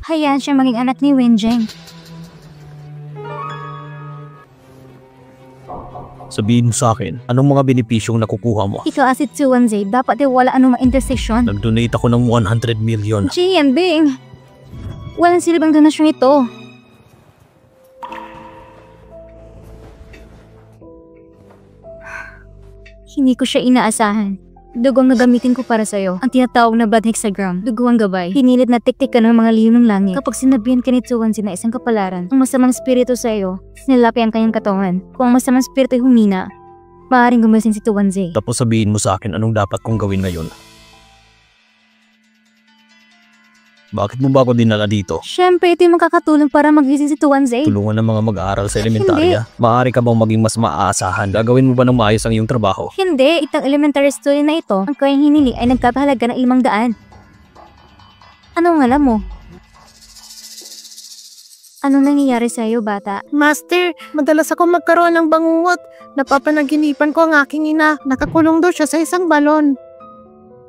Hayaan siya maging anak ni Wenjing. Sabihin mo sa akin, anong mga benepisyong nakukuha mo? Ikaw si Tuanze, dapat wala anong ma-intersection. Nag-donate ako ng 100 million. Jian Bing, walang silbang donasyon ito. Hindi ko siya inaasahan. Dugo ang gagamitin ko para sa'yo. Ang tinatawag na bad hexagram. Dugo ang gabay. Pinilit na tiktik ka ng mga lihim ng langit. Kapag sinabihan ka ni Tuanze na isang kapalaran, ang masamang spirito sa'yo, sinilapi ang kanyang katawan. Kung ang masamang spirito ay humina, maaaring gumasin si Tuanze. Tapos sabihin mo sa akin anong dapat kong gawin ngayon. Bakit mo ba ako dinala dito? Siyempre, ito yung makakatulong para magising si Tuanze. Tulungan ng mga mag-aaral sa elementarya. Maaari ka bang maging mas maaasahan? Gagawin mo ba ng maayos ang iyong trabaho? Hindi, itong elementary student na ito, ang kanyang hinili ay nagkakahalaga ng 500. Anong alam mo? Anong nangyayari sa iyo, bata? Master, madalas ako magkaroon ng bangungot. Napapanaginipan ko ang aking ina. Nakakulong daw siya sa isang balon.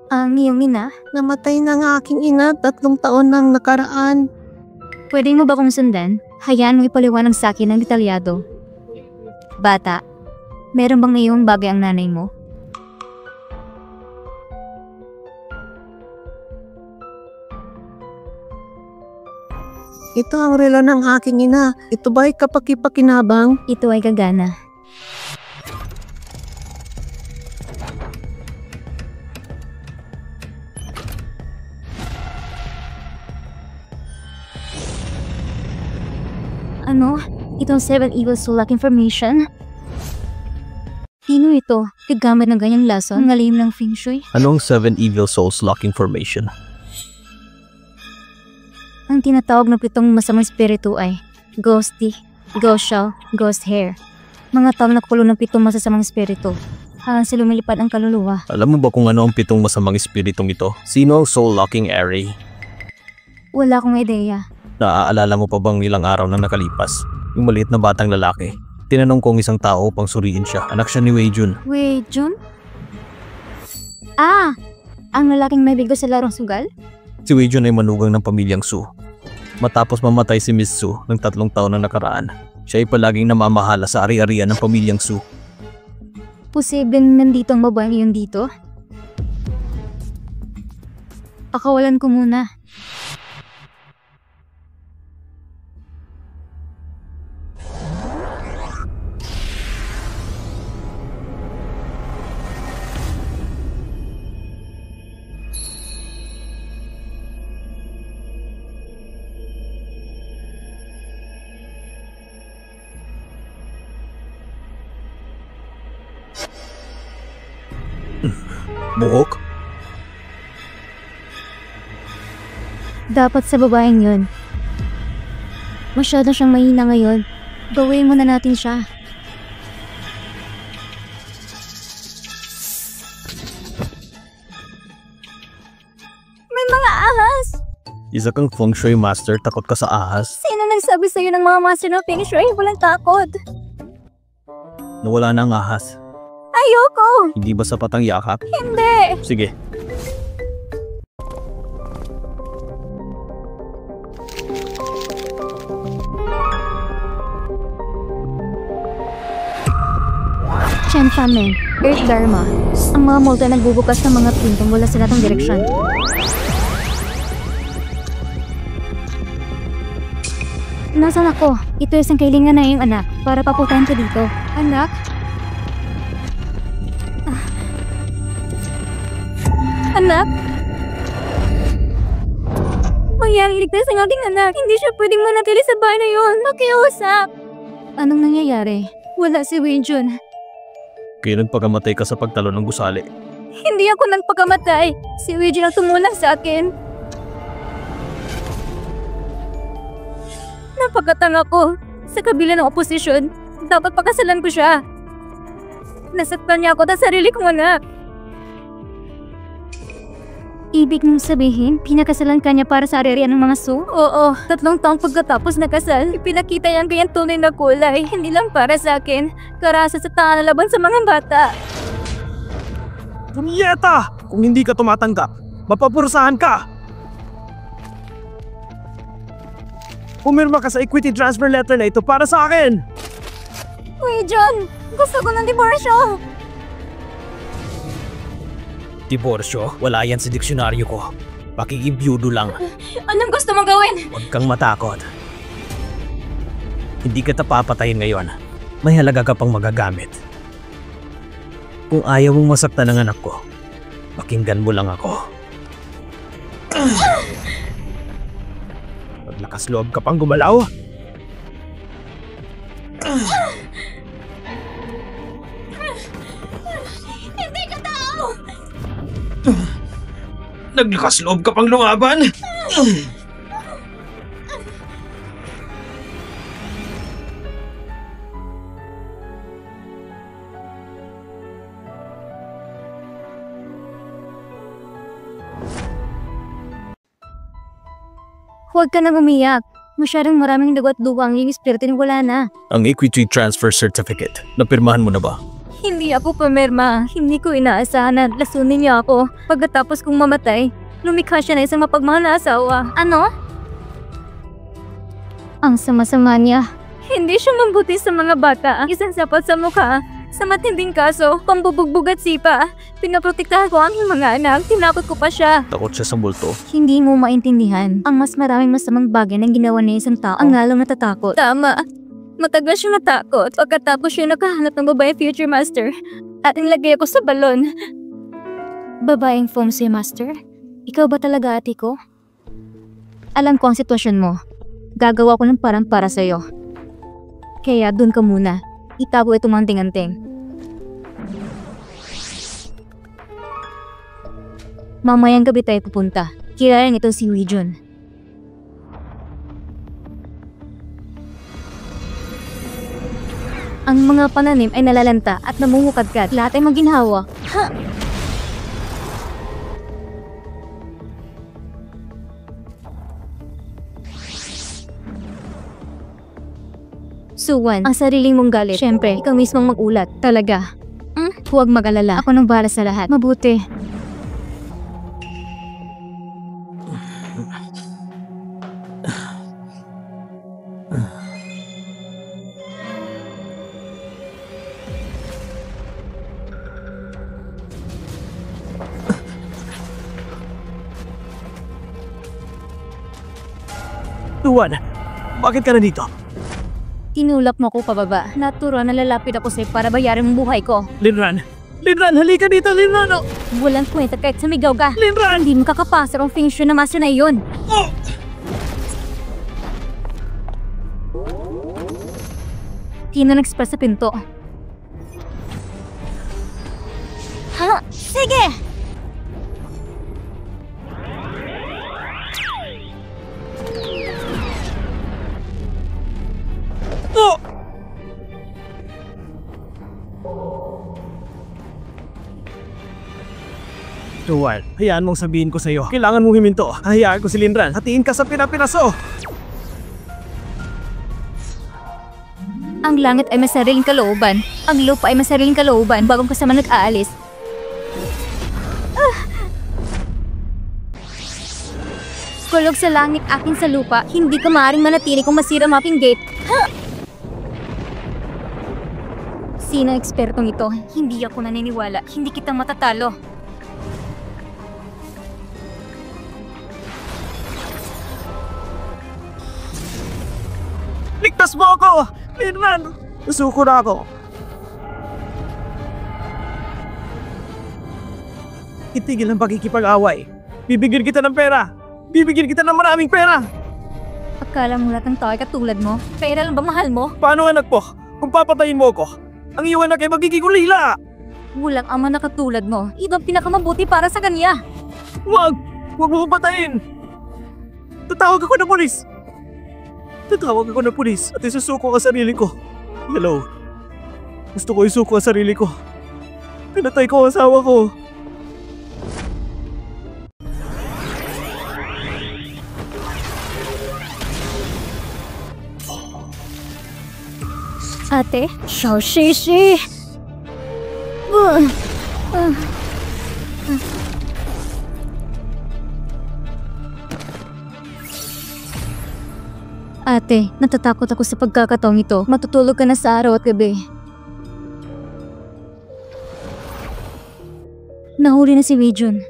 Ang iyong ina? Namatay na ang aking ina 3 taon nang nakaraan. Pwede mo ba kong sundan? Hayaan mo ipaliwanag sa akin ng detalyado. Bata, meron bang ngayong bagay ang nanay mo? Ito ang relo ng aking ina. Ito ba'y kapaki-pakinabang? Ito ay gagana. Ano? Itong 7 Evil Soul Lock Information? Sino ito? Gagamit ng ganyang lason? Ngalim ng Feng Shui? Anong 7 Evil Souls Lock Information? Ang tinatawag na 7 masamang spiritu ay Ghosty, Ghost Shell, Ghost Hair. Mga tao na kulo ng 7 masasamang spiritu. Hanggang sa lumilipad ang kaluluwa. Alam mo ba kung ano ang 7 masamang espiritong ito? Sino ang Soul Locking Array? Wala akong ideya. Naaalala mo pa bang ilang araw na nakalipas? Yung maliit na batang lalaki. Tinanong ko ang isang tao upang suriin siya. Anak siya ni Wei Jun. Wei Jun? Ah! Ang lalaking may bigo sa larong sugal? Si Wei Jun ay manugang ng pamilyang Su. Matapos mamatay si Miss Su ng 3 taon na nakaraan, siya ay palaging namamahala sa ari-arian ng pamilyang Su. Posibleng nandito ang babaeng iyon dito? Pakawalan ko muna. Buhok? Dapat sa babaeng yun. Masyado siyang mahina ngayon. Gawin muna natin siya. May mga ahas! Isa kang Feng Shui Master, takot ka sa ahas? Sino nagsabi sa'yo ng mga master ng Feng Shui? Walang takot. Nawala na ang ahas. Ayoko! Hindi ba sapat ang yakap? Hindi! Sige. Chen Famen, Earth Dharma. Ang mga multo ay nagbubukas ng mga pinto mula sa latang direksyon. Nasaan ako? Ito ay isang kailangan na iyong anak para papuntahan ko dito. Anak? Anak? Mayang iligtas ang aking anak. Hindi siya pwedeng manatili sa bahay na yun. Makiusap. Anong nangyayari? Wala si Wei Jun. Kaya nagpagamatay ka sa pagtalo ng gusali. Hindi ako nagpakamatay. Si Wei Jun ang tumulong sa akin. Napagkatanga ko. Sa kabila ng oposisyon, dapat pakasalan ko siya. Nasaktan niya ako sa sarili kong anak. Ibig mong sabihin, pinakasalan ka niya para sa ari-arian ng mga Su? Oo, 3 taong pagkatapos nakasal, ipinakita niya ang kanyang tunay na kulay. Hindi lang para sa akin, karasa sa tangan laban sa mga bata. Punyeta! Kung hindi ka tumatanggap, mapapursahan ka! pumirma ka sa equity transfer letter na ito para sa akin! Kuya John, gusto ko ng diborsyo. Diborsyo? Wala yan sa diksyonaryo ko. Pakikibiyudo lang. Anong gusto mong gawin? Huwag kang matakot. Hindi kita papatayin ngayon. May halaga ka pang magagamit. Kung ayaw mong masaktan ng anak ko, pakinggan mo lang ako. Maglakas loob ka pang gumalaw. Hindi ka tao! Naglakas loob ka pang lumaban? Huwag ka nang umiyak. Masyadong maraming dugo at duwang yung espiritu ni wala na. Ang equity transfer certificate, napirmahan mo na ba? Hindi ako pumirma. Hindi ko inaasahan na lasunin niya ako. Pagkatapos kong mamatay, lumikha siya na isang mapagmahal na asawa. Ano? Ang sama-sama niya. Hindi siya mabuti sa mga bata. Isang sapat sa mukha. Sa matinding kaso, pambubugbog at sipa. Pinaprotektahan ko ang aking mga anak. Tinakot ko pa siya. Takot siya sa multo. Hindi mo maintindihan. Ang mas maraming masamang bagay na ginawa niya isang tao ang lalong natatakot. Tama. Matagal siya natakot. Pagkatapos siya nakahanap ng babae future master. At nilagay ako sa balon. Babaeng foam si master? Ikaw ba talaga ate ko? Alam ko ang sitwasyon mo. Gagawa ko ng parang para sa'yo. Kaya dun ka muna. Itago itong anting-anting. Mamayang gabi tayo pupunta. Kilala nito si Wijun. Ang mga pananim ay nalalanta at namumukadkad. Lahat ay maginhawa. Ha! Suwan, ang sariling mong galit. Siyempre, ikaw mismong mag-ulat. Talaga. Huwag mag-alala. Ako nang bahala sa lahat. Mabuti. Tuwan, bakit ka na dito? Tinulak mo ko pababa. Natural na lalapit ako sa'yo para bayaran ang buhay ko. Linran! Linran, halika dito, Linran! Oh! Walang kwenta kahit sumigaw ka. Linran! Hindi mo kakapasok ang function na master na iyon. Oh! Tina nag-express sa pinto. Ha? Sige! Oh! Tuwan, hayaan mong sabihin ko sa'yo. Kailangan mong himinto. Hayaan ko si Linran. Hatiin ka sa pinapiraso. Ang langit ay may sariling kalooban. Ang lupa ay may sariling kalooban bagong kasama nag-aalis. Kulog sa langit, akin sa lupa. Hindi ka maaaring manatili kung masira ang aking gate. Ha? Sino ang ekspertong ito? Hindi ako naniniwala. Hindi kita matatalo. Ligtas mo ako! Linran! Nasuko na ako. Itigil ang pagkikipag-away. Bibigyan kita ng pera. Bibigyan kita ng maraming pera. Akala mo lahat ng tao ay katulad mo? Pera lang ba mahal mo? Paano anak po? Kung papatayin mo ako, ang iyong anak ay magiging ulila. Walang ama na katulad mo. Ito ang pinakamabuti para sa kanya. Wag! Wag mo ko patayin! Tatawag ako ng pulis! Tatawag ako ng pulis at isusuko ang sarili ko. Hello. Gusto ko isuko ang sarili ko. Pinatay ko ang asawa ko. Ate? Xiaoxishi! Ate, natatakot ako sa pagkakataong ito. Matutulog ka na sa araw at gabi. Nahuli na siWijun.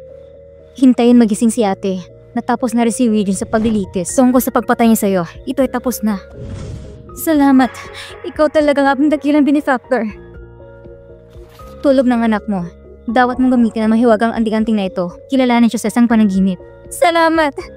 Hintayin magising si ate. Natapos na rin siWijun sa paglilitis. Tungkol sa pagpatay niya sa'yo, ito ay tapos na. Salamat. Ikaw talagang aming dakilang benefactor. Tulog ng anak mo. Dapat mong gamitin ang mahiwagang anting-anting na ito. Kilalanin siya sa isang panaginip. Salamat!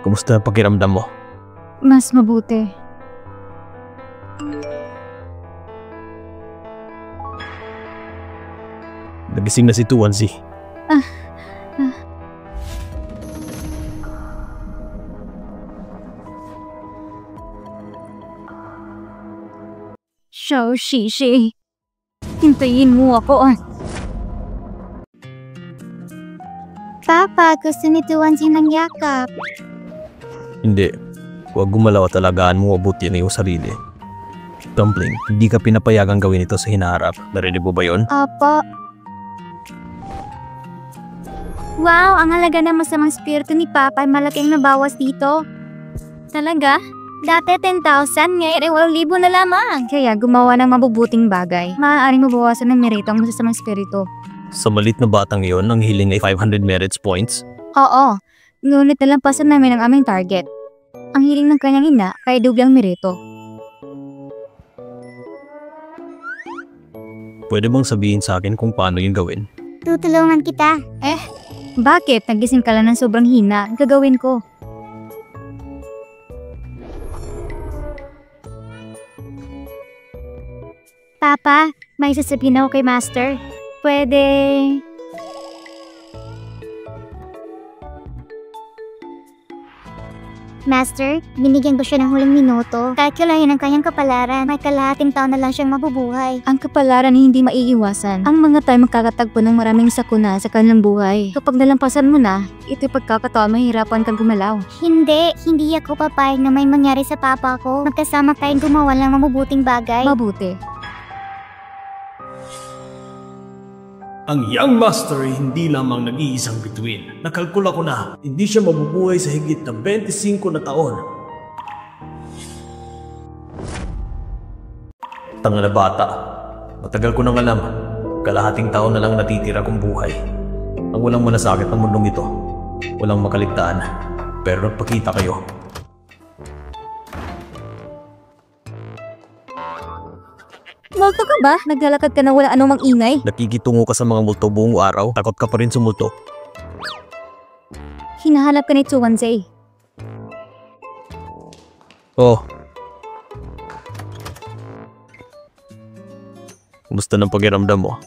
Kumusta ang pakiramdam mo? Mas mabuti. Nagising na si Tuanzi. Xiao Shishi. Hintayin mo ako. Papa, gusto ni Tuanzi ng yakap. Hindi. Huwag gumalaw at alagaan mo mabuti na iyong sarili. Dumpling, hindi ka pinapayagang gawin ito sa hinaharap. Narinig mo ba yun? Opo. Wow, ang halaga ng masamang spirito ni Papa ay malaking nabawas dito. Talaga? Dati 10,000, ngayon ay 8,000 na lamang. Kaya gumawa ng mabubuting bagay. Maaaring mabawasan ng merito ang masasamang spirito. Sa malit na batang iyon, ang hiling ay 500 merits points. Oo, ngunit nalampasan namin ang aming target. Ang hiling ng kanyang ina kay dublang merito. Pwede bang sabihin sa akin kung paano yun gawin? Tutulungan kita. Bakit? Nagising ka lang ng sobrang hina. Ang gagawin ko. Papa, may sasabihin ako kay Master. Pwede... Master, binigyan ko siya ng huling minuto. Kalkulahin ang kanyang kapalaran. May kalahating taon na lang siyang mabubuhay. Ang kapalaran ay hindi maiiwasan. Ang mga tayo magkakatagpo ng maraming sakuna sa kanilang buhay. Kapag nalampasan mo na, ito'y pagkakataon mahirapan kang gumalaw. Hindi ako papayag na may mangyari sa papa ko. Magkasama tayong gumawa ng mabubuting bagay. Mabuti. Ang Young Master ay hindi lamang nag-iisang bituin. Nakalkula ko na, hindi siya mabubuhay sa higit na 25 na taon. Tanga na bata. Matagal ko nang alam. Kalahating taon na lang natitira kong buhay. Ang walang malasakit ng mundong ito. Walang makaligtaan. Pero nagpakita kayo. Multo ka ba? Naglalakad ka na wala anumang ingay? Nakikitungo ka sa mga multo buong araw. Takot ka pa rin sa multo. Hinahanap ka ni Tuanzi. Oh. Kumusta ng pakiramdam mo?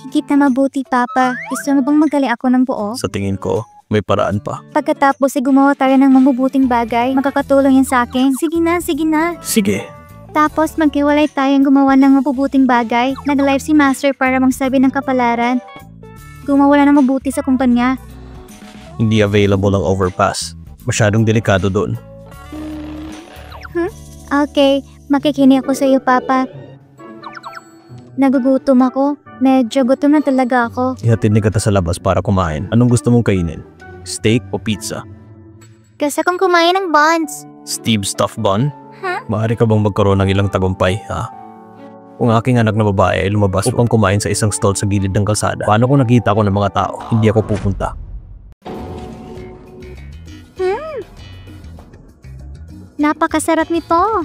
Higit na mabuti, Papa. Gusto mo bang magaling ako ng buo? Sa tingin ko, may paraan pa. Pagkatapos ay gumawa tayo ng mabubuting bagay, makakatulong yan sa akin. Sige na, sige na. Sige. Tapos magkiwalay tayong gumawa ng mabubuting bagay. Nag-live si Master para magsabi ng kapalaran. Gumawa na ng mabuti sa kumpanya. Hindi available ang overpass. Masyadong delikado doon. Okay, makikinig ako sa iyo, Papa. Nagugutom ako. Medyo gutom na talaga ako. Ihatid ni kita sa labas para kumain. Anong gusto mong kainin? Steak o pizza? Kasi kung kumain ng buns. Steve stuffed bun? Maaari ka bang magkaroon ng ilang tagumpay, ha? Kung aking anak na babae ay lumabas upang kumain sa isang stall sa gilid ng kalsada, paano kung nakita ko ng mga tao? Hindi ako pupunta. Napakasarap nito.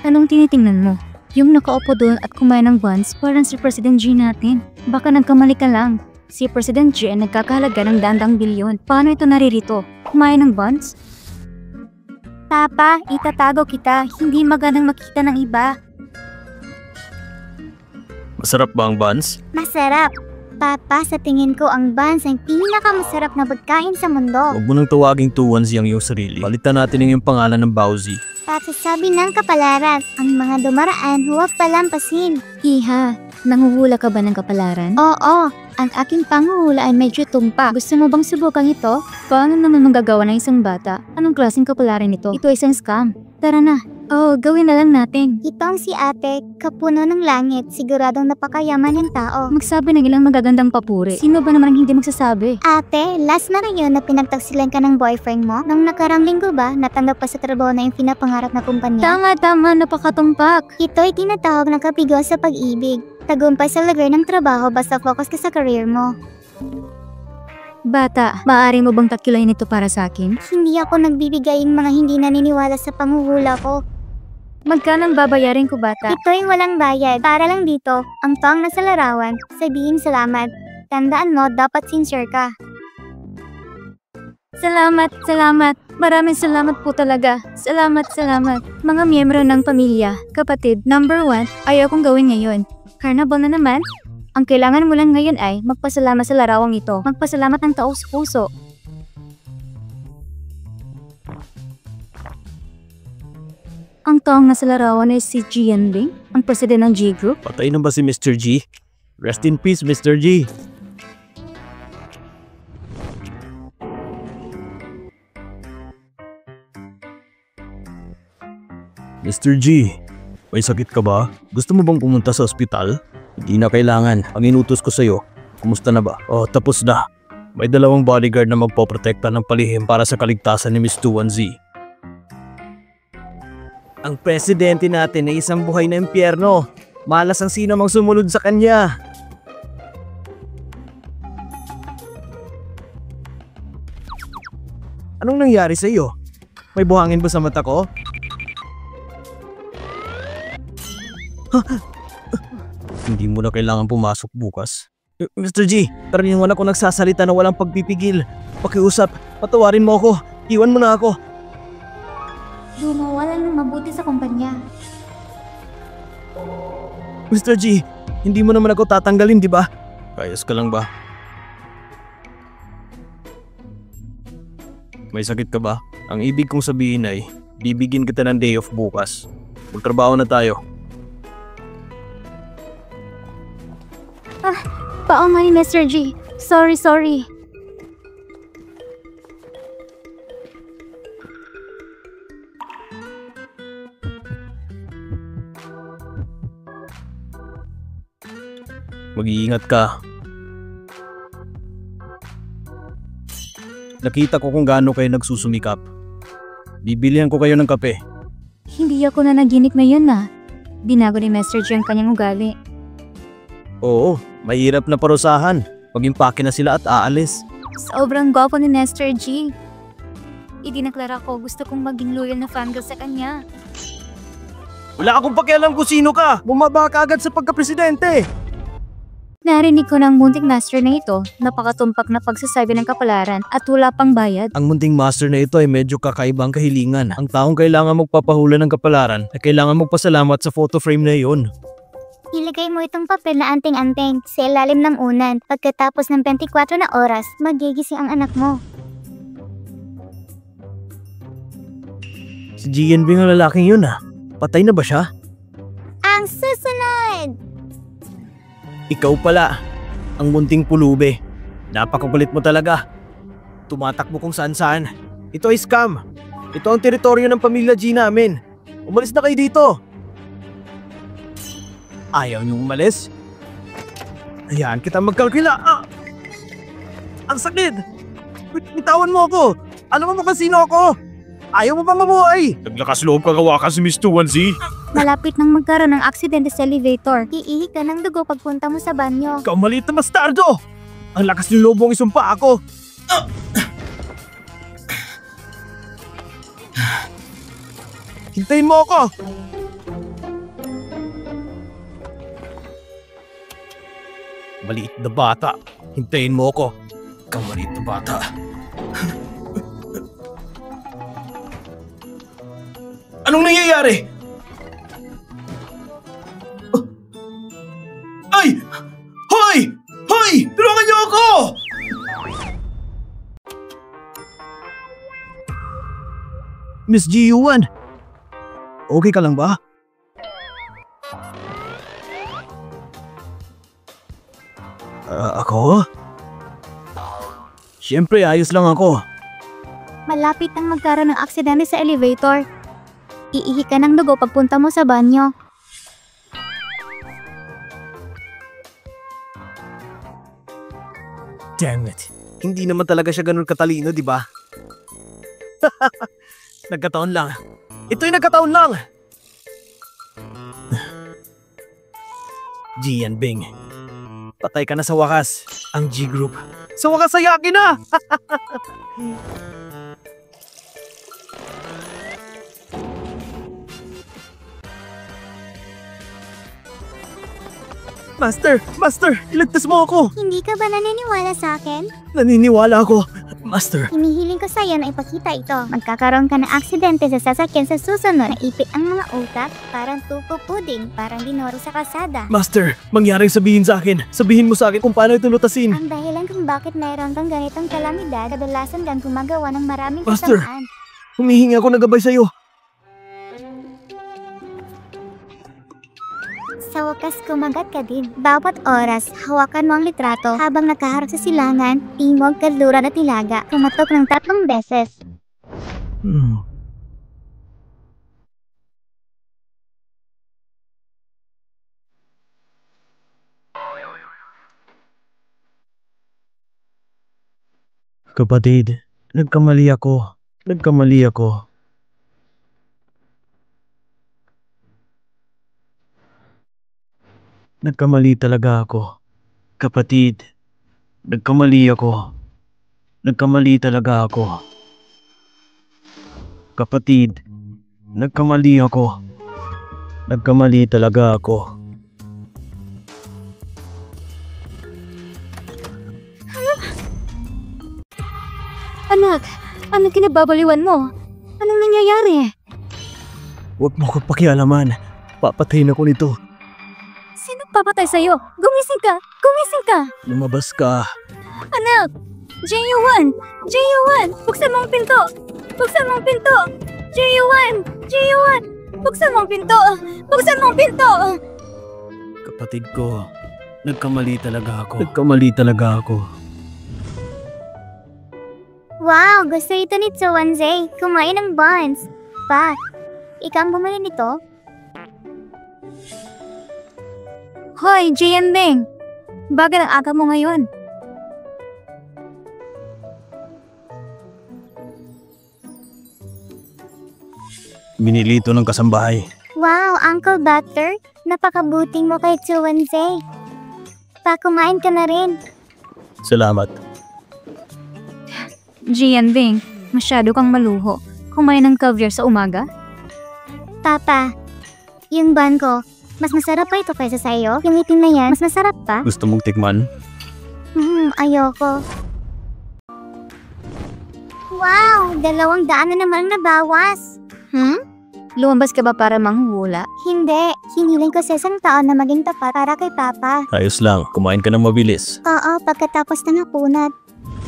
Anong tinitingnan mo? Yung nakaupo doon at kumain ng buns, parang si President G natin. Baka nagkamali ka lang. Si President G ay nagkakahalaga ng dandang bilyon. Paano ito naririto? Kumain ng buns? Papa, itatago kita. Hindi magandang makita ng iba. Masarap ba ang buns? Masarap. Papa, sa tingin ko ang buns ang pinakamasarap na pagkain sa mundo. Huwag mo nang tawaging Tuanzi ang iyong sarili. Palitan natin ang iyong pangalan ng Bowsy. Pagsasabi ng kapalaran, ang mga dumaraan huwag palampasin. Iha, nanguhula ka ba ng kapalaran? Oo, ang aking panguhula ay medyo tumpa. Gusto mo bang subukan ito? Paano naman magagawa ng isang bata? Anong klaseng kapalaran ito? Ito ay isang scam. Tara na. Oh, gawin na lang natin. Itong si ate, kapuno ng langit, siguradong napakayaman ng tao. Magsabi ng ilang magagandang papuri. Sino ba naman ang hindi magsasabi? Ate, last na ngayon na pinagtaksilan ka ng boyfriend mo? Nung nakarang linggo ba, natanggap pa sa trabaho na yung pinapangarap na kumpanya? Tama, napakatumpak. Ito ay tinatawag na kapigo sa pag-ibig. Tagumpay sa lugar ng trabaho basta focus ka sa career mo. Bata, maaari mo bang takilayin ito para sa akin? Hindi ako nagbibigay ng mga hindi naniniwala sa panguhula ko. Magkano ang babayarin ko, bata? Ito ay walang bayad. Para lang dito, ang tong nasa larawan, sabihin salamat. Tandaan mo, dapat sincere ka. Salamat. Maraming salamat po talaga. Salamat. Mga miyembro ng pamilya, kapatid, number 1, ayaw kong gawin ngayon. Carnival na naman. Ang kailangan mo lang ngayon ay magpasalamat sa larawang ito. Magpasalamat ng taos puso. Ang taong nasa larawan ay si Jian Ling, ang president ng G Group. Patay na ba si Mr. G? Rest in peace, Mr. G. Mr. G, may sakit ka ba? Gusto mo bang pumunta sa ospital? Hindi na kailangan. Ang inutos ko sa'yo. Kumusta na ba? Oh, tapos na. May 2 bodyguard na magpoprotekta ng palihim para sa kaligtasan ni Miss 21Z. Ang presidente natin ay isang buhay na impyerno. Malas ang sino mang sumunod sa kanya. Anong nangyari sa iyo? May buhangin ba sa mata ko? Hindi mo na kailangan pumasok bukas. Mr. G, karaniwan ako nagsasalita na walang pagpipigil. Pakiusap, patawarin mo ako. Iwan mo na ako. Gumawa lang ng mabuti sa kumpanya. Mr. G, hindi mo naman ako tatanggalin, di ba? Kayas ka lang ba? May sakit ka ba? Ang ibig kong sabihin ay, bibigyan kita ng day off bukas. Magtrabaho na tayo. Pao nga ni Mr. G. Sorry. Mag-iingat ka. Nakita ko kung gaano kayo nagsusumikap. Bibilihan ko kayo ng kape. Hindi ako nanaginip ngayon na. Binago ni Mr. G ang kanyang ugali. Oo, mahirap na parusahan. Mag-impake na sila at aalis. Sobrang gwapo ni Mr. G. Idinaklara ko gusto kong maging loyal na fangirl sa kanya. Wala akong pakialam kung sino ka. Bumaba ka agad sa pagka-presidente. Narinig ko ng munting master na ito, napakatumpak na pagsasabi ng kapalaran at wala pang bayad. Ang munting master na ito ay medyo kakaibang kahilingan. Ang taong kailangan magpapahula ng kapalaran ay kailangan magpasalamat sa photo frame na iyon. Ilagay mo itong papel na anting-anting sa ilalim ng unan. Pagkatapos ng 24 na oras, magigising ang anak mo. Si GNB ang lalaking yun ah. Patay na ba siya? Ang susunod! Ikaw pala, ang munting pulube. Napakakulit mo talaga. Tumatakbo kung saan-saan. Ito ay scam. Ito ang teritoryo ng pamilya G namin. Umalis na kayo dito. Ayaw niyong umalis? Hayaan kita magkalkila. Ang sakit! Bitawan mo ako! Alam mo ba sino ako? Ayaw mo ba mabuhay? Naglakas loob kagawakan si Miss 21Z. Malapit nang magkaroon ng aksidente sa elevator. Iihi ka ng dugo pagpunta mo sa banyo. Ikaw maliit na bastardo! Ang lakas ng loob mong isumpa ako! Hintayin mo ako! Maliit na bata. Hintayin mo ako. Ikaw maliit na bata. Anong nangyayari? Ay! Hoy! Hoy! Tulungan niyo ako! Miss G1, Okay ka lang ba? Ako? Siyempre, ayos lang ako. Malapit ang magkaroon ng aksidente sa elevator. Iihi ka ng dugo pagpunta mo sa banyo. Damn it. Hindi naman talaga siya ganun katalino, di ba? Nagkataon lang. Ito'y nagkataon lang! Gian Bing. Patay ka na sa wakas. Ang G-Group. Sa wakas ay akin na! Master! Iligtas mo ako! Hindi ka ba naniniwala sa akin? Naniniwala ako. Master, Hinihiling ko sa'yo na ipakita ito. Magkakaroon ka ng aksidente sa sasakyan sa susunod. Naipit ang mga utak, parang tupo puding, parang dinoro sa kalsada. Master, mangyaring sabihin sa akin. Sabihin mo sa akin kung paano ito lutasin. Ang dahilan kung bakit mayroon kang ganitong kalamidad, kadalasan kang gumagawa ng maraming Master! kasamaan. Humihingi ako ng gabay sa'yo. Sa wakas, kumagat ka din. Bawat oras, hawakan mo ang litrato habang nakaharap sa silangan, timog, kanluran at ilaga. Kumatok ng 3 beses. Kapatid, nagkamali ako. Nagkamali talaga ako. Kapatid, nagkamali ako. Kapatid, nagkamali talaga ako. Anak, ano kinababaliwan mo? Anong nangyayari? Huwag mo ko pakialaman. Papatayin ako nito. Sino papatay sa'yo? Gumising ka! Lumabas ka. Anak! JU1! Buksan mo ang pinto! JU1! Buksan mo ang pinto! Kapatid ko, nagkamali talaga ako. Wow, gusto ito ni Chuanze. Kumain ng buns. Pa, ikaw ang bumili nito? Hoy, Jian Bing! Bagal ang aga mo ngayon. Binili ito ng kasambahay. Wow, Uncle Butter. Napakabuting mo kay Chuanze. Pa, kumain ka na rin. Salamat. Jian Bing, masyado kang maluho. Kumain ng caviar sa umaga? Papa, yung bun ko, mas masarap pa ito kaysa sa'yo. Yung itim na yan, mas masarap pa. Gusto mong tikman? Ayoko. Wow, 200 na naman nabawas. Lumabas ka ba para manghuhula? Hindi, hiniling ko sa isang taon na maging tapat para kay Papa. Ayos lang, kumain ka ng mabilis. Oo, pagkatapos na napunat.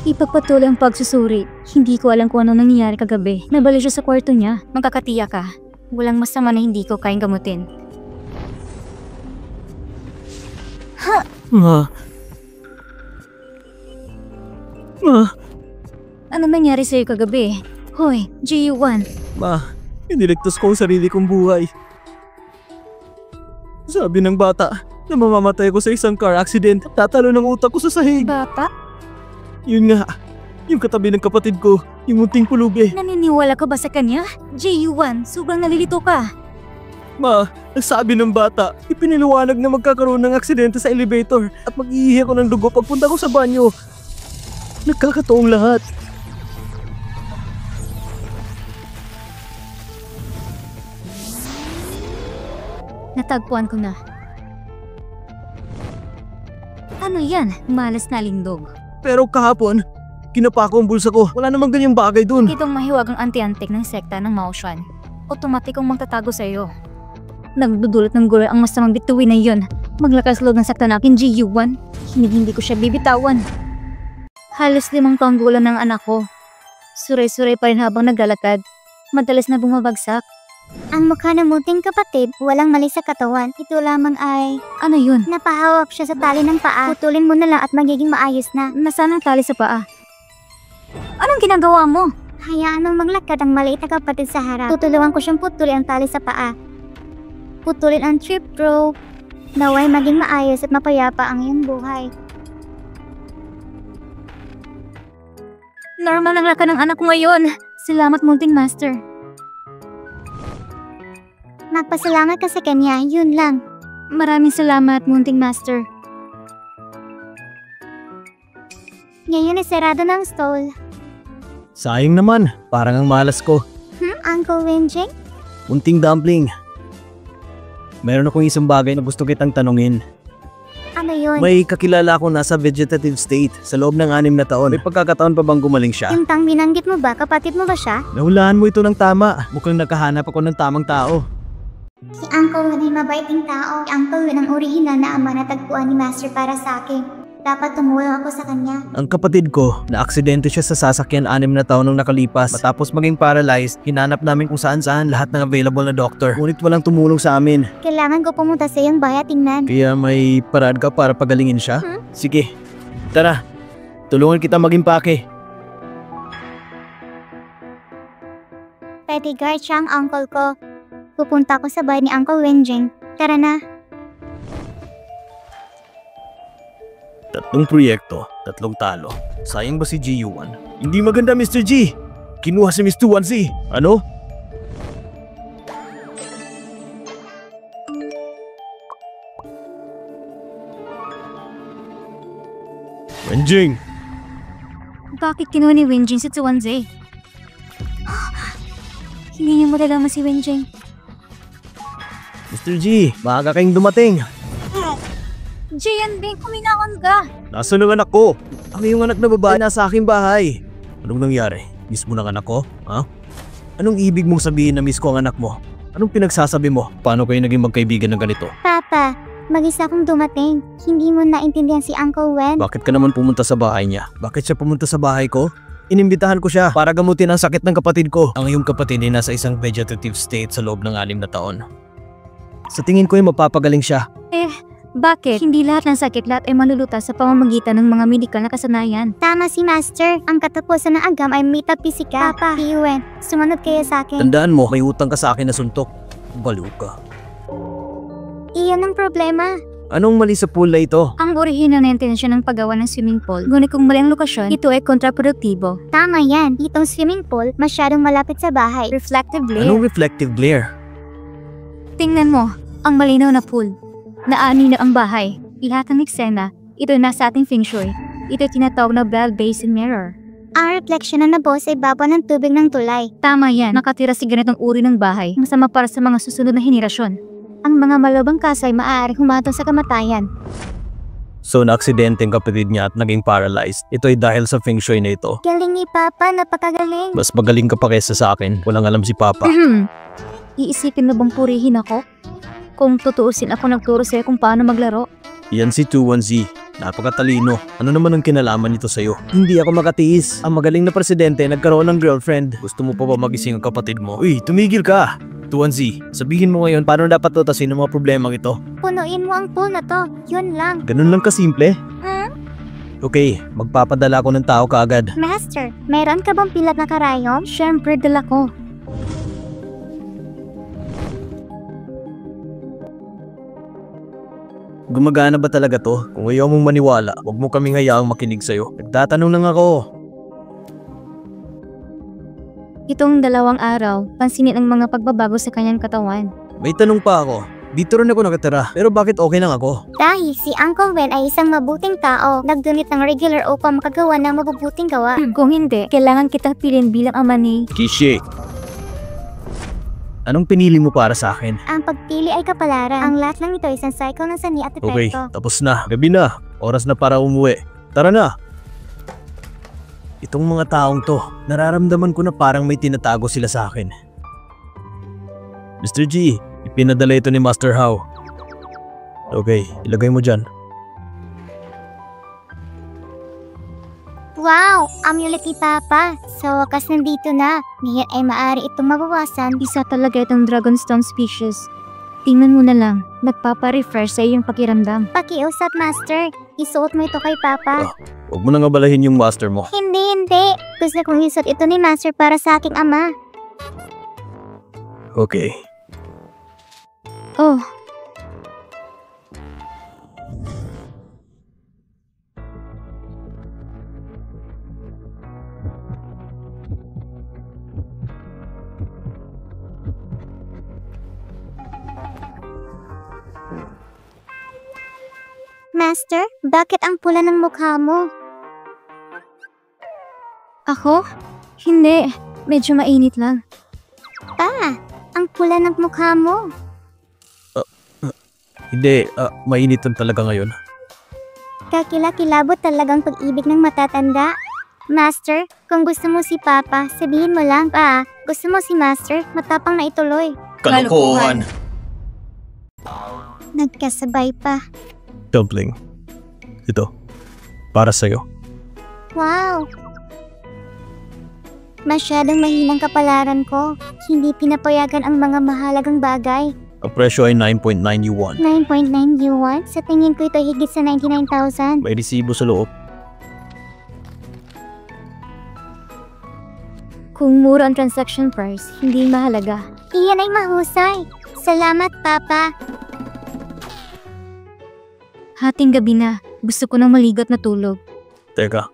Ipagpatuloy ang pagsusuri. Hindi ko alam kung ano nangyayari kagabi. Nabali siya sa kwarto niya. Magkakatiya ka. Walang masama na hindi ko kayang gamutin. Ano nangyari sa'yo kagabi? Hoy, GU1. Ma, iniligtas ko ang sarili kong buhay. Sabi ng bata na mamamatay ko sa isang car accident at tatalo ng utak ko sa sahig. Bata? Yun nga, yung katabi ng kapatid ko, yung munting pulubi. Naniniwala ka ba sa kanya? GU1, sobrang nalilito ka. Ma, nagsabi ng bata, ipiniliwanag na magkakaroon ng aksidente sa elevator at mag-iihi ako ng dugo pagpunta ko sa banyo. Nagkakataong lahat. Natagpuan ko na. Ano yan? Malas na lindog. Pero kahapon, kinapa ko ang bulsa ko. Wala namang ganyang bagay dun. Itong mahiwagang anti-antik ng sekta ng Maoshan. Otomatikong magtatago sa iyo. Nagdudulot ng gulo ang masamang bituin na yun. Maglakas loob ng sakta na akin, GU1. Hindi ko siya bibitawan. Halos 5 taong gulang ng anak ko. Suray-suray pa rin habang naglalakad. Madalas na bumabagsak. Ang mukha ng munting kapatid, walang mali sa katawan. Ito lamang ay Ano yun? napahawak siya sa tali ng paa. Putulin mo na lang at magiging maayos na. Nasaan ang tali sa paa? Anong ginagawa mo? Hayaan mong maglakad ang maliit na kapatid sa harap. Tutulungan ko siyang putulin ang tali sa paa. Putulin ang trip rope. Naway maging maayos at mapayapa ang iyong buhay. Normal ang lakad ng anak ko ngayon. Salamat, munting master. Magpasalamat ka sa kanya, yun lang. Maraming salamat, munting master. Ngayon ay sarado ng stall. Sayang naman, parang ang malas ko. Uncle Wenjing? Munting dumpling. Meron akong isang bagay na gusto kitang tanungin. Ano yun? May kakilala akong nasa vegetative state sa loob ng 6 na taon. May pagkakataon pa bang gumaling siya? Yung tang binanggit mo ba? Kapatid mo ba siya? Nahulaan mo ito ng tama. Mukhang nakahanap ako ng tamang tao. Si Uncle Wen ay mabaiting tao. Si Uncle Wen ang orihinal na ama na tagpuan ni Master para sa akin. Dapat tumulong ako sa kanya. Ang kapatid ko, na-aksidente siya sa sasakyan 6 na taon nung nakalipas. Matapos maging paralyzed, hinanap namin kung saan-saan lahat ng available na doktor. Ngunit walang tumulong sa amin. Kailangan ko pumunta sa iyong bahay at tingnan. Kaya may paraan ka para pagalingin siya? Sige, tara. Tulungan kita maging pake. Petty guard siya ang uncle ko. Pupunta ako sa bahay ni Uncle Wenjing. Tara na. 3 proyekto, 3 talo. Sayang ba si G1? Hindi maganda, Mr. G! Kinuha si Mr. 1C. Ano? Wenjing! Bakit kinuha ni Wenjing si Tsuwanze? Hindi niya malalaman si Wenjing. Mr. G, maaga kayong dumating. Jian Bing, kuminakon ka! Nasaan ang anak ko? Ang iyong anak na babae nasa aking bahay. Anong nangyari? Miss mo ng anak ko? Ha? Anong ibig mong sabihin na miss ko ang anak mo? Anong pinagsasabi mo? Paano kayo naging magkaibigan ng ganito? Papa, mag-isa akong dumating. Hindi mo naintindihan si Uncle Wen. Bakit ka naman pumunta sa bahay niya? Bakit siya pumunta sa bahay ko? Inimbitahan ko siya para gamutin ang sakit ng kapatid ko. Ang iyong kapatid ay nasa isang vegetative state sa loob ng 6 na taon. Sa tingin ko ay mapapagaling siya. Bakit? Hindi lahat ng sakit lahat ay malulutas sa pamamagitan ng mga medikal na kasanayan. Tama si Master. Ang katapusan ng agam ay metaphysical. Papa, Wen, sumunod kayo sa akin. Tandaan mo, may utang ka sa akin na suntok. Baliw ka. Iyon ang problema. Anong mali sa pool na ito? Ang orihinal na intensyon ng paggawa ng swimming pool, ngunit kung mali ang lokasyon, ito ay kontraproduktibo. Tama yan. Itong swimming pool, masyadong malapit sa bahay. Reflective glare. Anong reflective glare? Tingnan mo, ang malinaw na pool. Naani na ang bahay. Lahat ng eksena, ito nasa ating feng shui. Ito tinatawag na Bell Basin Mirror. Ang refleksyon na nabos ay baba ng tubig ng tulay. Tama yan, nakatira si ganitong uri ng bahay. Masama para sa mga susunod na henerasyon. Ang mga malabang kaso ay maaaring humatong sa kamatayan. So na-aksidente ang kapatid niya at naging paralyzed. Ito ay dahil sa feng shui na ito. Galing ni Papa, napakagaling. Mas magaling ka pa kaysa sa akin. Walang alam si Papa. Iisipin mo bang purihin ako? Kung tutuusin ako nagturo sa'yo kung paano maglaro. Yan si 21Z. Napakatalino. Ano naman ang kinalaman nito sa'yo? Hindi ako makatiis. Ang magaling na presidente nagkaroon ng girlfriend. Gusto mo pa ba magising ang kapatid mo? Uy, tumigil ka! 21Z, sabihin mo ngayon paano dapat tutasin ang mga problemang ito. Punuin mo ang pool na to. Yun lang. Ganun lang kasimple? Okay, magpapadala ko ng tao kaagad. Master, meron ka bang pilat na karayom? Siyempre, dala ko. Gumagana ba talaga to? Kung ayaw mong maniwala, huwag mo kaming hayaang makinig sa'yo. Nagtatanong lang ako. Itong 2 araw, pansinin ang mga pagbabago sa kanyang katawan. May tanong pa ako. Dito rin ako nakatira, pero bakit okay lang ako? Dahil si Uncle Wen ay isang mabuting tao, nagdunit ng regular upang makagawa ng mabubuting gawa. Kung hindi, kailangan kitang pilin bilang ama ni... Kishi. Anong pinili mo para sa akin? Ang pagpili ay kapalaran. Ang lahat ng ito ay isang cycle ng sani at Okay, epekto. tapos na. Gabi na. Oras na para umuwi. Tara na! Itong mga taong to, nararamdaman ko na parang may tinatago sila sa akin. Mr. G, ipinadala ito ni Master Hao. Okay, ilagay mo dyan. Wow! Amulet ni Papa! Sa wakas nandito na. Ngayon ay maaari itong mabawasan. Isa talaga itong Dragonstone species. Tingnan mo na lang, nagpapa-refresh sa iyong pakiramdam. Pakiusap, Master. Isuot mo ito kay Papa. Huwag mo nang abalahin yung master mo. Hindi. Gusto kong isuot ito ni Master para sa aking ama. Okay. Oh, Master, bakit ang pula ng mukha mo? ako? Hindi, medyo mainit lang. Pa, ang pula ng mukha mo. Hindi, mainit lang talaga ngayon. Kakilakilabot talagang pag-ibig ng matatanda. Master, kung gusto mo si Papa, sabihin mo lang. Pa, gusto mo si Master, matapang na ituloy. Kalokohan! Nagkasabay pa. Dumpling. Ito. Para sa'yo. Wow! Masyadong mahinang kapalaran ko. Hindi pinapayagan ang mga mahalagang bagay. Ang presyo ay 9.9 yuan. 9.9 yuan? Sa tingin ko ito higit sa 99,000. May resibo sa loob. Kung mura ang transaction price, hindi mahalaga. Iyan ay mahusay. Salamat, Papa. Hating gabi na, gusto ko ng maligot na tulog. Teka.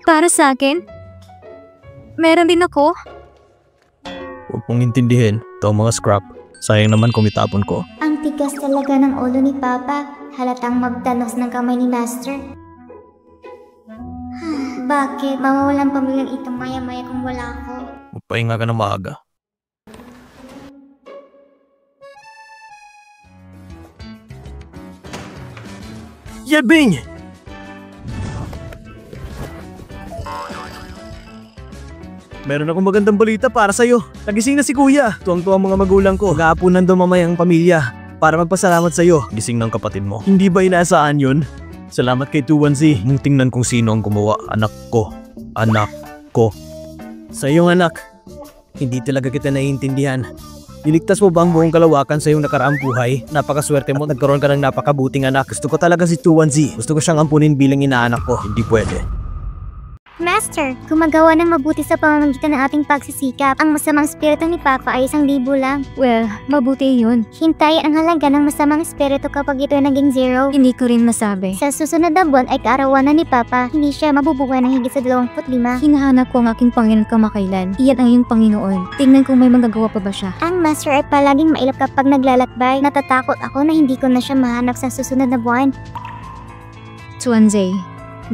Para sa akin? Meron din ako? Huwag mong intindihin. Ito ang mga scrap. Sayang naman kung itapon ko. Ang tigas talaga ng ulo ni Papa. Halatang magdanos ng kamay ni Master. Bakit? Mawawalan pamilyang itong maya-maya kung wala ako. Magpahinga ka ng maaga. Yebing! Meron akong magandang balita para sa'yo. Nagising na si Kuya. Tuwang-tuwa ang mga magulang ko. Mag-aapunan daw mamaya ang pamilya para magpasalamat sa'yo. Gising ng kapatid mo. Hindi ba inaasahan yun? Salamat kay 2-1Z. Nung tingnan kung sino ang gumawa. Anak ko. Anak ko. Sa iyong anak. Hindi talaga kita naiintindihan. Niligtas mo ba ang buong kalawakan sa iyong nakaraang buhay? Napakaswerte mo, nagkaroon ka ng napakabuting anak. Gusto ko talaga si 2-1Z. Gusto ko siyang ampunin bilang inaanak ko. Hindi pwede. Master, gumagawa ng mabuti sa pamamagitan ng ating pagsisikap. Ang masamang espiritu ni Papa ay 1,000 lang. Well, mabuti yun. Hintayin ang halaga ng masamang espiritu kapag ito ay naging 0. Hindi ko rin masabi. Sa susunod na buwan ay kaarawanan ni Papa, hindi siya mabubuhay ng higit sa 25. Hinahanap ko ang aking Panginoon kamakailan. Iyan ang iyong Panginoon. Tingnan kung may magagawa pa ba siya. Ang Master ay palaging mailap kapag naglalakbay. Natatakot ako na hindi ko na siya mahanap sa susunod na buwan. Tuanzay,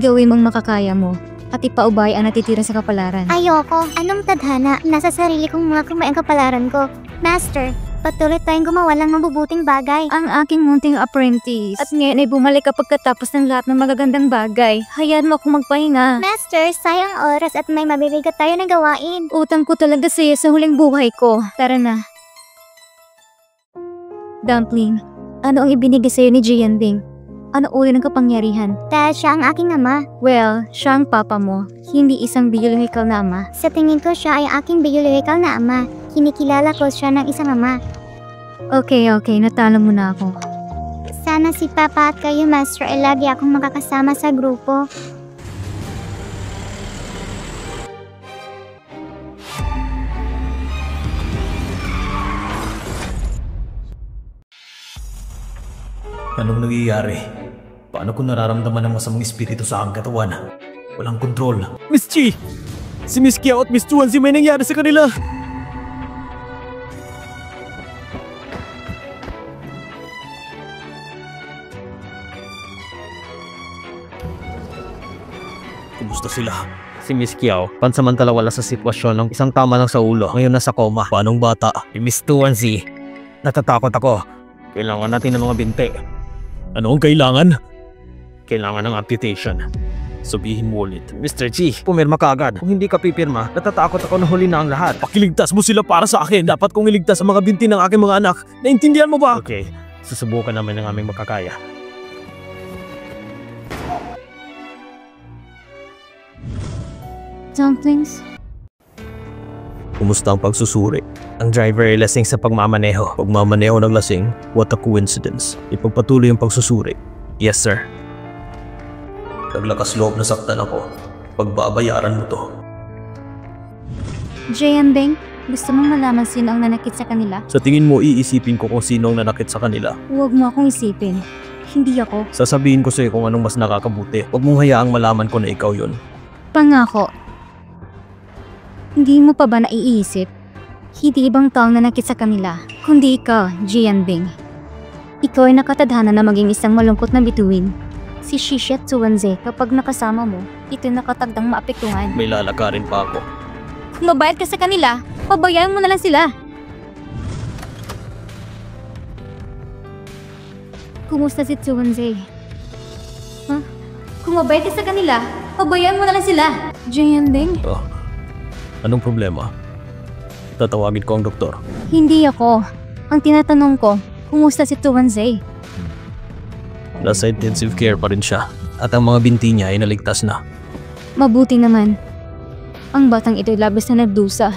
gawin mong makakaya mo at ipaubay ang natitira sa kapalaran. Ayoko. Anong tadhana? Nasa sarili kong mga kamay ang kapalaran ko. Master, patuloy tayong gumawa ng mabubuting bagay. Ang aking munting apprentice. At ngayon ay bumalik ka pagkatapos ng lahat ng magagandang bagay. Hayaan mo akong magpahinga. Master, sayang oras at may mabibigat tayo na gawain. Utang ko talaga sa iyo sa huling buhay ko. Tara na. Dumpling, ano ang ibinigay sa iyo ni Jianding? Ano uri ng kapangyarihan? Dahil siya ang aking ama. Well, siya ang papa mo, hindi isang biologikal na ama. Sa tingin ko siya ay aking biologikal na ama. Kinikilala ko siya ng isang ama. Okay, natalo mo na ako. Sana si Papa at kayo, Master, ay lagi akong makakasama sa grupo. Anong nangyayari? Paano ko nararamdaman ang masamang espiritu sa aking katawan? Walang kontrol. Miss Chi! Si Miss Kiao at Miss 2-1Z may nangyari sa kanila. Kumusta sila? Si Miss Kiao, pansamantala wala sa sitwasyon ng isang tama lang sa ulo. Ngayon nasa koma. Paanong bata? Si Miss 2-1Z, natatakot ako. Kailangan natin ng mga binte. Ano ang kailangan? Kailangan ng amputation. Sabihin mo ulit. Mr. G, pumirma ka agad. Kung hindi ka pipirma, natatakot ako na huli na ang lahat. Pakiligtas mo sila para sa akin. Dapat kong iligtas ang mga binti ng aking mga anak. Naintindihan mo ba? Okay, Susubukan namin ng aming makakaya. Dumplings? Kumusta ang pagsusuri? Ang driver ay lasing sa pagmamaneho. Pagmamaneho ng lasing, what a coincidence. Ipagpatuloy ang pagsusuri. Yes, sir. Naglakas loob na saktan ako. Pagbabayaran mo to. Jianbing, gusto mong malaman sino ang nanakit sa kanila? Sa tingin mo, iisipin ko kung sino ang nanakit sa kanila. Huwag mo akong isipin. Hindi ako. Sasabihin ko sa'yo kung anong mas nakakabuti. Huwag mong hayaang malaman ko na ikaw yun. Pangako. Hindi mo pa ba naiisip? Hindi ibang taong nanakit sa kanila, kundi ikaw, Jianbing. Ikaw ay nakatadhana na maging isang malungkot na bituin. Si Shishet Suwanze, kapag nakasama mo, ito'y nakatagdang maapektuhan. May lalakarin pa ako. Kung mabayad ka sa kanila, pabayaan mo na lang sila. Kumusta si Suwanze? Huh? Kung mabayad ka sa kanila, pabayaan mo na lang sila. Jianbing? Oh. Anong problema? Tatawagin ko ang doktor. Hindi ako. Ang tinatanong ko, kumusta si Tuwanze? Nasa intensive care pa rin siya. At ang mga binti niya ay naligtas na. Mabuti naman. Ang batang ito'y labis na nagdusa.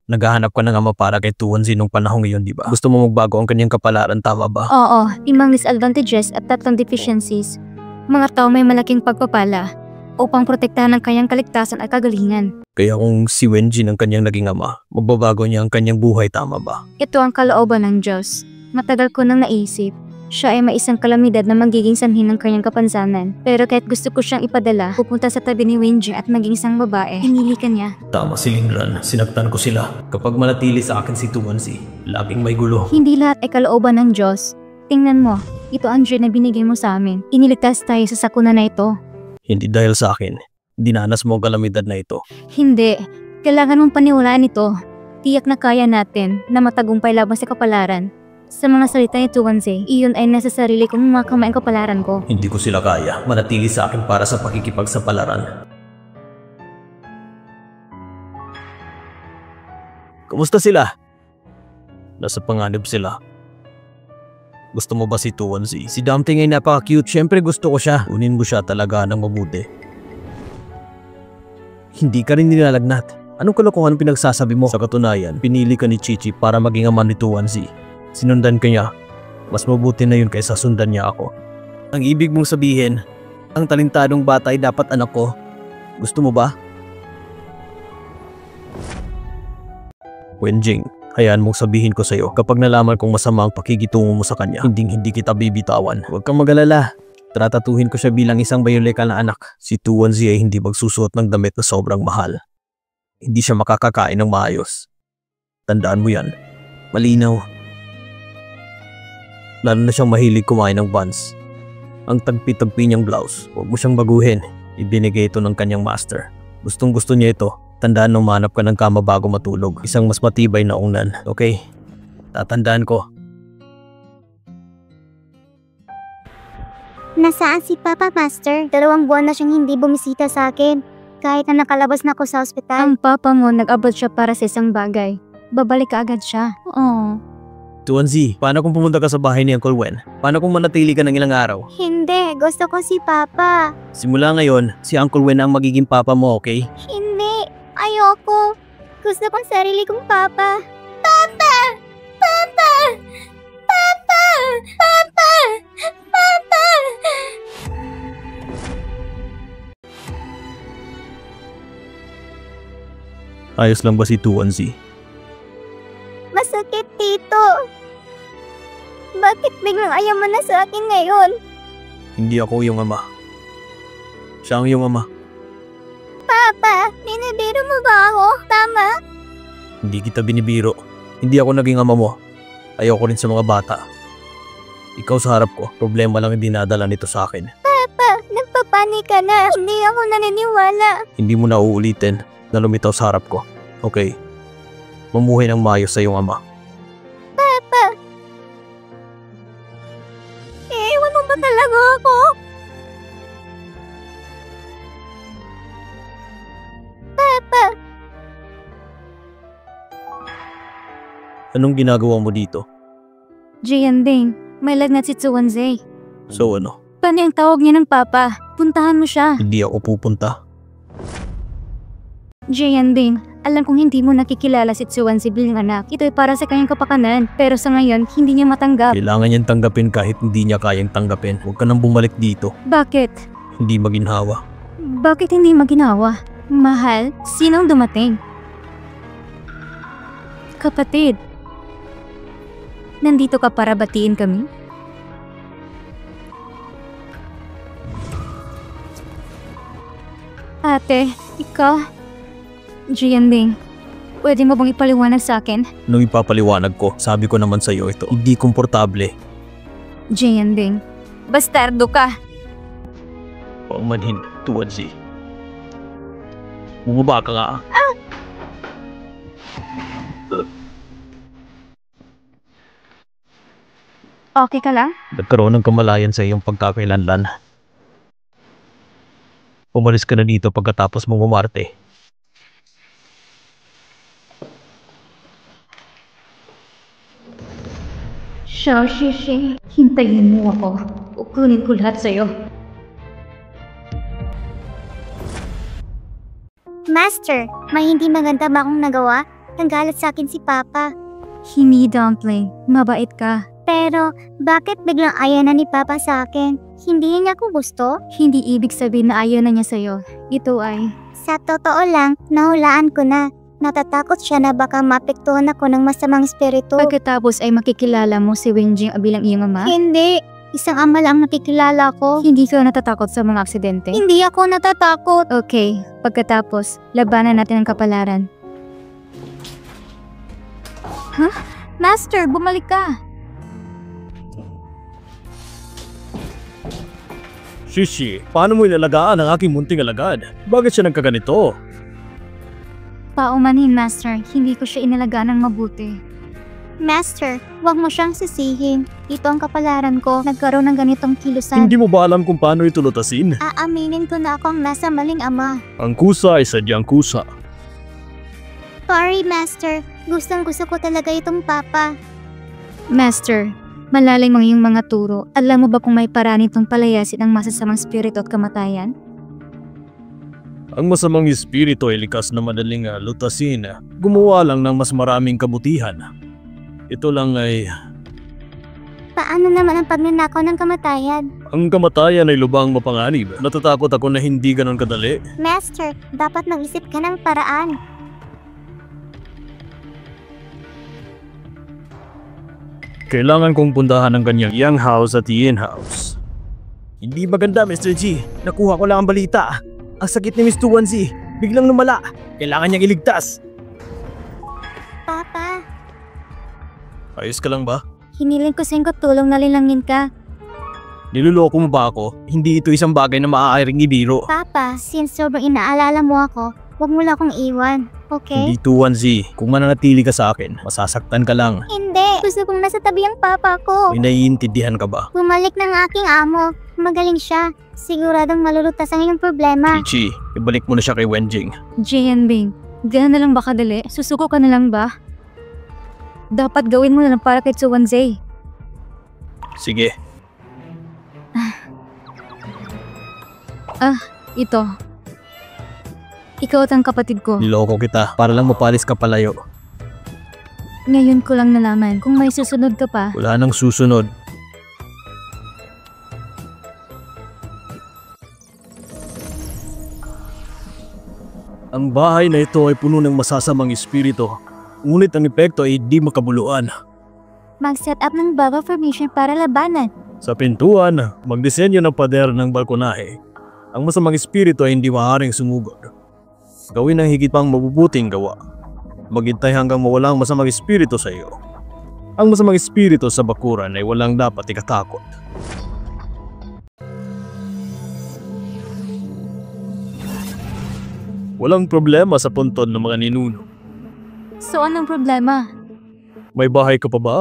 Naghahanap ka ng ama para kay Tuwanze nung panahong iyon, di ba? Gusto mo magbago ang kanyang kapalaran, tama ba? Oo, 5 disadvantages at 3 deficiencies. Mga tao may malaking pagpapala upang protektahan ang kanyang kaligtasan at kagalingan. Kaya kung si Wenjin ang kanyang naging ama, magbabago niya ang kanyang buhay, tama ba? Ito ang kalooban ng Diyos. Matagal ko nang naisip. Siya ay may isang kalamidad na magiging sanhi ng kanyang kapansanan. Pero kahit gusto ko siyang ipadala, pupunta sa tabi ni Wenjin at maging isang babae, hinili ka niya. Tama si Lingran, sinaktan ko sila. Kapag manatili sa akin si Tuwanze, laging may gulo. Hindi lahat ay kalooban ng Diyos. Tingnan mo, ito ang dream na binigay mo sa amin. Iniligtas tayo sa sakuna na ito. Hindi dahil sa akin, dinanas mo ang kalamidad na ito. Hindi. Kailangan mong paniwalaan ito. Tiyak na kaya natin na matagumpay laban sa kapalaran. Sa mga salita ni Tuwanze, iyon ay nasa sarili kong makamay ang kapalaran ko. Hindi ko sila kaya manatili sa akin para sa pakikipagsapalaran. Kumusta sila? Nasa panganib sila. Gusto mo ba si Tuwanze? Si Dumpling ay napaka-cute. Siyempre gusto ko siya. Unin mo siya talaga ng mabuti. Hindi ka rin nilalagnat. Anong kalokohan pinagsasabi mo? Sa katunayan, pinili ka ni Chichi para maging ama ni Tuwanze. Sinundan ka niya. Mas mabuti na yun kaysa sundan niya ako. Ang ibig mong sabihin, ang talentadong bata ay dapat anak ko. Gusto mo ba? Wenjing, hayaan mong sabihin ko sa'yo kapag nalaman kong masama ang pakikitungo mo sa kanya, hindi kita bibitawan. Huwag kang mag-alala. Tratatuhin ko siya bilang isang biolekal na anak. Si Tuwanze ay hindi magsusuot ng damit na sobrang mahal. Hindi siya makakakain ng maayos. Tandaan mo yan. Malinaw. Lalo na siyang mahilig kumain ng buns. Ang tagpi-tagpi niyang blouse, huwag mo siyang baguhin. Ibinigay ito ng kanyang master. Gustong gusto niya ito. Tandaan na umanap ka ng kama bago matulog. Isang mas matibay na unan. Okay? Tatandaan ko. Nasaan si Papa Master? 2 buwan na siyang hindi bumisita sa akin. Kahit na nakalabas na ako sa ospital. Ang papa mo nag-abot siya para sa isang bagay. Babalik ka agad siya. Oh. Tuwanze, paano kung pumunta ka sa bahay ni Uncle Wen? Paano kung manatili ka ng ilang araw? Hindi, gusto ko si Papa. Simula ngayon, si Uncle Wen ang magiging papa mo, okay? Hindi, ayoko. Gusto kong sarili kong Papa. Papa! Papa! Papa! Papa! Papa! Ayos lang ba si Tuwanze? Masakit, Tito. Bakit biglang ayaw mo na sa akin ngayon? Hindi ako yung ama. Siya ang iyong ama. Papa, binibiro mo ba ako? Tama? Hindi kita binibiro. Hindi ako naging ama mo. Ayoko rin sa mga bata. Ikaw sa harap ko, problema lang yung dinadala nito sa akin. Papa, nagpapanik ka na. Hindi ako naniniwala. Hindi mo na uulitin na lumitaw sa harap ko. Okay? Mamuhay ng maayos sa iyong ama. Papa! Iiwan mo ba talaga ako? Papa! Anong ginagawa mo dito? Jianding, may lagnat si Tsuwanze. So ano? Paano ang tawag niya ng papa? Puntahan mo siya. Hindi ako pupunta. Jianding, alam kong hindi mo nakikilala si Tsuwanze bilang anak. Ito ay para sa kanyang kapakanan. Pero sa ngayon, hindi niya matanggap. Kailangan niyang tanggapin kahit hindi niya kayang tanggapin. Huwag ka nang bumalik dito. Bakit? Hindi maginhawa. Bakit hindi maginawa? Mahal, sinong dumating? Kapatid, nandito ka para batiin kami? Ate, ikaw? Jianding, pwede mo bang ipaliwanag sa akin? Nung ipapaliwanag ko, sabi ko naman sa'yo ito. Hindi komportable. Jianding, bastardo ka! Paumanhin, Tsuwanze. Bumaba ka nga. Okay ka lang? Nagkaroon ng kamalayan sa iyong pagkakailanlan. Umalis ka na dito pagkatapos mong umarte. Xiao Shishi, hintayin mo ako. Kukunin ko lahat sa'yo. Master, may hindi maganda ba akong nagawa? Nanggalit sa akin si Papa. Hindi, Dumpling. Mabait ka. Pero, bakit biglang ayaw na ni Papa sa akin? Hindi niya ako gusto? Hindi ibig sabihin na ayaw na niya sa'yo. Ito ay... Sa totoo lang, nahulaan ko na. Natatakot siya na baka mapektuhan ako ng masamang espiritu. Pagkatapos ay makikilala mo si Wenjing bilang iyong ama? Hindi. Isang ama lang nakikilala ko. Hindi ka natatakot sa mga aksidente? Hindi ako natatakot. Okay, pagkatapos, labanan natin ang kapalaran. Huh? Master, bumalik ka! Shishi, paano mo ilalagaan ang aking munting alagad? Bakit siya nagkaganito? Paumanhin, Master. Hindi ko siya inalagaan ng mabuti. Master, huwag mo siyang sisihin. Ito ang kapalaran ko. Nagkaroon ng ganitong kilusan. Hindi mo ba alam kung paano ito lutasin? Aaminin ko na akong nasa maling ama. Ang kusa ay sadyang kusa. Sorry, Master. Gustong-gusto ko talaga itong Papa. Master, malalim ang iyong mga turo. Alam mo ba kung may paraan itong palayasin ang masasamang spirito at kamatayan? Ang masamang espiritu ay likas na madaling lutasin. Gumawa lang ng mas maraming kabutihan. Ito lang ay... Paano naman ang pagnanakaw ng kamatayan? Ang kamatayan ay lubang mapanganib. Natatakot ako na hindi ganon kadali. Master, dapat mag-isip ka ng paraan. Kailangan kong puntahan ang kanyang Yang House at Yin House. Hindi maganda, Mr. G. Nakuha ko lang ang balita. Ang sakit ni Miss Tsuwanze. Biglang lumala. Kailangan niyang iligtas. Papa, Ayos ka lang ba? hiniling ko sa'yo tulong na linangin ka. Niloloko mo ba ako? Hindi ito isang bagay na maaaring ibiro. Papa, since sobrang inaalala mo ako, huwag mo lang akong iwan. Okay? Hindi Tsuwanze. Kung mananatili ka sa akin, masasaktan ka lang. Hindi. Gusto kong nasa tabi ang Papa ko. May naiintindihan ka ba? Bumalik ng aking amo. Magaling siya. Siguradong malulutas ang iyong problema. Chichi, ibalik mo na siya kay Wenjing. Jianbing, gano'n na lang ba kadali? Susuko ka na lang ba? Dapat gawin mo na lang para kay Tsuwanze. Sige. Ito. Ikaw at ang kapatid ko. Niloko kita para lang mapalis ka palayo. Ngayon ko lang nalaman kung may susunod ka pa. Wala nang susunod. Ang bahay na ito ay puno ng masasamang espiritu. Ngunit ang epekto ay di makabuluan. Mag-set up ng bago formation para labanan. Sa pintuan, magdisenyo ng pader ng balkonahe. Ang masamang espiritu ay hindi maaaring sumugod. Gawin ang higit pang mabubuting gawa. Maghintay hanggang mawalang masamang espiritu sa iyo. Ang masamang espiritu sa bakuran ay walang dapat ikatakot. Walang problema sa puntod ng mga ninuno. So anong problema? May bahay ka pa ba?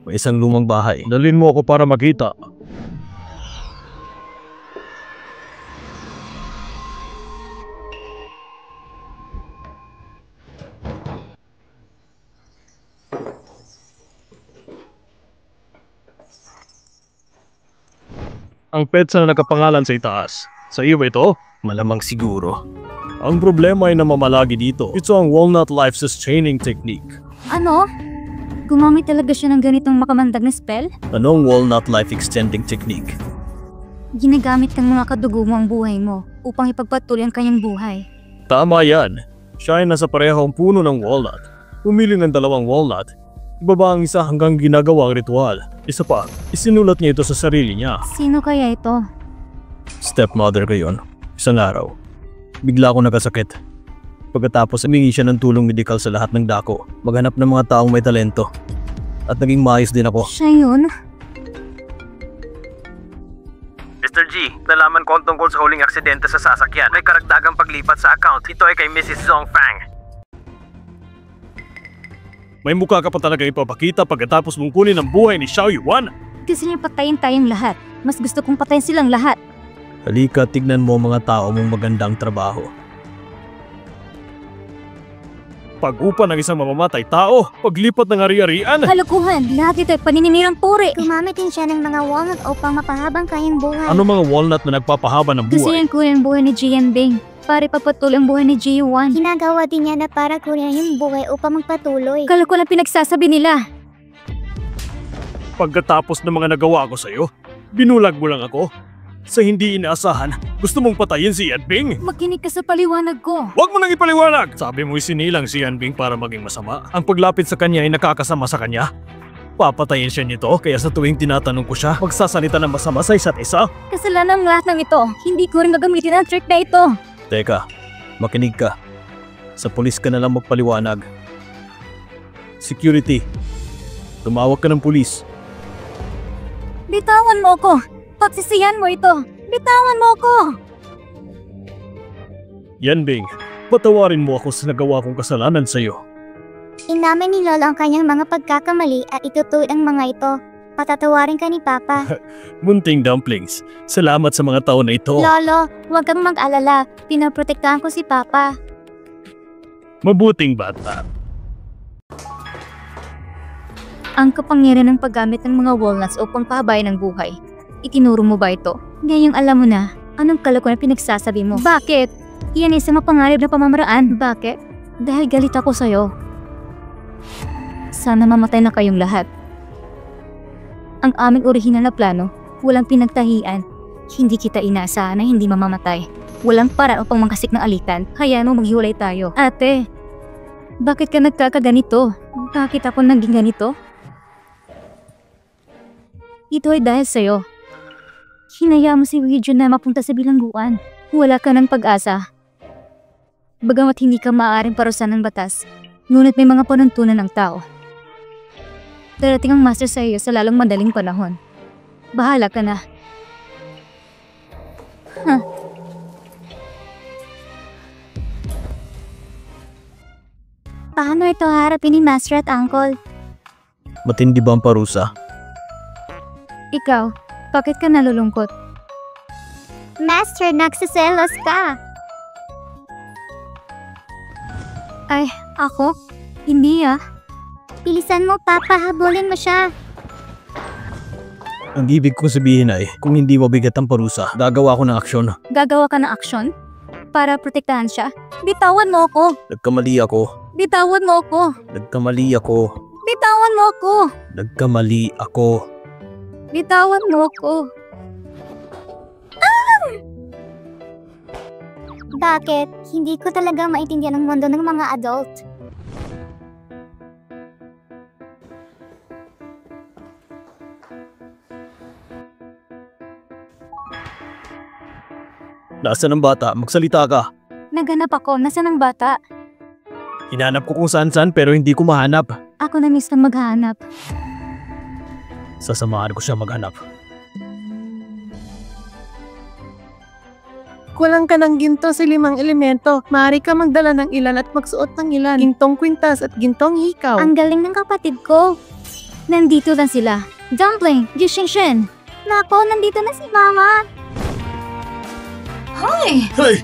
May isang lumang bahay. Dalhin mo ako para makita. Ang petsa na nakapangalan sa itaas. Sa iyo ba ito? Malamang siguro. Ang problema ay namamalagi dito. Ito ang Walnut Life Sustaining Technique. Ano? Gumamit talaga siya ng ganitong makamandag na spell? Anong Walnut Life Extending Technique? Ginagamit ng mga kadugo mo ang buhay mo upang ipagpatuloy ang kanyang buhay. Tama yan. Siya ay nasa parehong puno ng walnut. Pumili ng 2 walnut. Ibaba ang isa hanggang ginagawa ang ritual. Isa pa, isinulat niya ito sa sarili niya. Sino kaya ito? Stepmother ko yun. Isang araw, bigla ako nagkasakit. Pagkatapos humingi siya ng tulong medikal sa lahat ng dako. Maghanap ng mga taong may talento. At naging maayos din ako. Siya yun? Mr. G, nalaman ko ang tungkol sa huling aksidente sa sasakyan. May karagdagang paglipat sa account. Ito ay kay Mrs. Zong Fang. May mukha ka pa talaga ipapakita pagkatapos mong kunin ang buhay ni Xiao Yuan. Kasi niya patayin tayong lahat. Mas gusto kong patayin silang lahat. Halika, tignan mo mga tao mong magandang trabaho. Pag-upa ng isang mamamatay tao, paglipat ng ari-arian. Kalokohan! Lahat ito ay panininirang puri! Gumamit din siya ng mga walnut upang mapahabang kanyang buhay. Ano mga walnut na nagpapahaba ng Gusto buhay? niyang kunin ang buhay ni Jian Bing para ipapatuloy ang buhay ni Ji Yuan. Ginagawa din niya na para kunin yung buhay upang magpatuloy. Kalokohan ang pinagsasabi nila. Pagkatapos ng mga nagawa ko sa'yo, binulag mo lang ako. Sa hindi inaasahan, gusto mong patayin si Yan Bing? Makinig ka sa paliwanag ko. Huwag mo nang ipaliwanag! Sabi mo isinilang si Yan Bing para maging masama. Ang paglapit sa kanya ay nakakasama sa kanya. Papatayin siya nito, kaya sa tuwing tinatanong ko siya, magsasalita ng masama sa isa't isa. Kasalanan ng lahat ng ito. Hindi ko rin gagamitin ang trick na ito. Teka, makinig ka. Sa pulis ka na lang magpaliwanag. Security, tumawag ka ng pulis. Bitawan mo ko. Pagsisiyan mo ito. Bitawan mo ko. Yan Bing, patawarin mo ako sa nagawa kong kasalanan sa iyo. Inamin ni Lolo ang kanyang mga pagkakamali at itutuwid ang mga ito. Patatawarin ka ni Papa. Munting dumplings, salamat sa mga taon na ito. Lolo, huwag kang mag-alala. Pinaprotektahan ko si Papa. Mabuting bata. Ang kapangyarihan ng paggamit ng mga walnuts upang pahabayan ang buhay. Itinuro mo ba ito? Ngayong alam mo na, anong kalokohan na pinagsasabi mo? Bakit? Iyan ay isang mapangarib na pamamaraan. Bakit? Dahil galit ako sa'yo. Sana mamatay na kayong lahat. Ang aming orihinal na plano, walang pinagtahian. Hindi kita inaasahan na hindi mamamatay. Walang paraan upang mangkasik ng alitan. Hayaan mo maghiwalay tayo. Ate, bakit ka nagkakaganito? Bakit ako naging ganito? Ito ay dahil sa'yo. Hinayaan mo si Ouija na mapunta sa bilangguan. Wala ka ng pag-asa. Bagamat hindi ka maaaring parusahan ng batas, ngunit may mga panuntunan ng tao. Darating ang master sa iyo sa lalong madaling panahon. Bahala ka na. Paano ito harapin ni Master at Uncle? Matindi ba ang parusa? Ikaw, bakit ka nalulungkot? Master, nagsiselos ka. Ay, ako? Hindi ah. Bilisan mo, Papa. Habulin mo siya. Ang ibig kong sabihin ay, kung hindi mabigat ang parusa, gagawa ko ng aksyon. Gagawa ka ng aksyon? Para protektahan siya? Bitawan mo ako! Nagkamali ako. Bitawan mo ako! Nagkamali ako. Bitawan mo ako! Nagkamali ako. Bitawan mo ako! Bakit? Hindi ko talaga maintindihan ang mundo ng mga adult. Nasaan ang bata? Magsalita ka. Naganap ako. Nasaan ang bata? Hinanap ko kung saan-saan pero hindi ko mahanap. Ako na mismo maghahanap. Sasamahan ko siya maghanap. Kulang ka ng ginto sa 5 elemento. Maaari ka magdala ng ilan at magsuot ng ilan. Gintong kwintas at gintong hikaw. Ang galing ng kapatid ko. Nandito na sila. Dumpling! Jishingshin! Nako, nandito na si Mama. Hoy! Hey!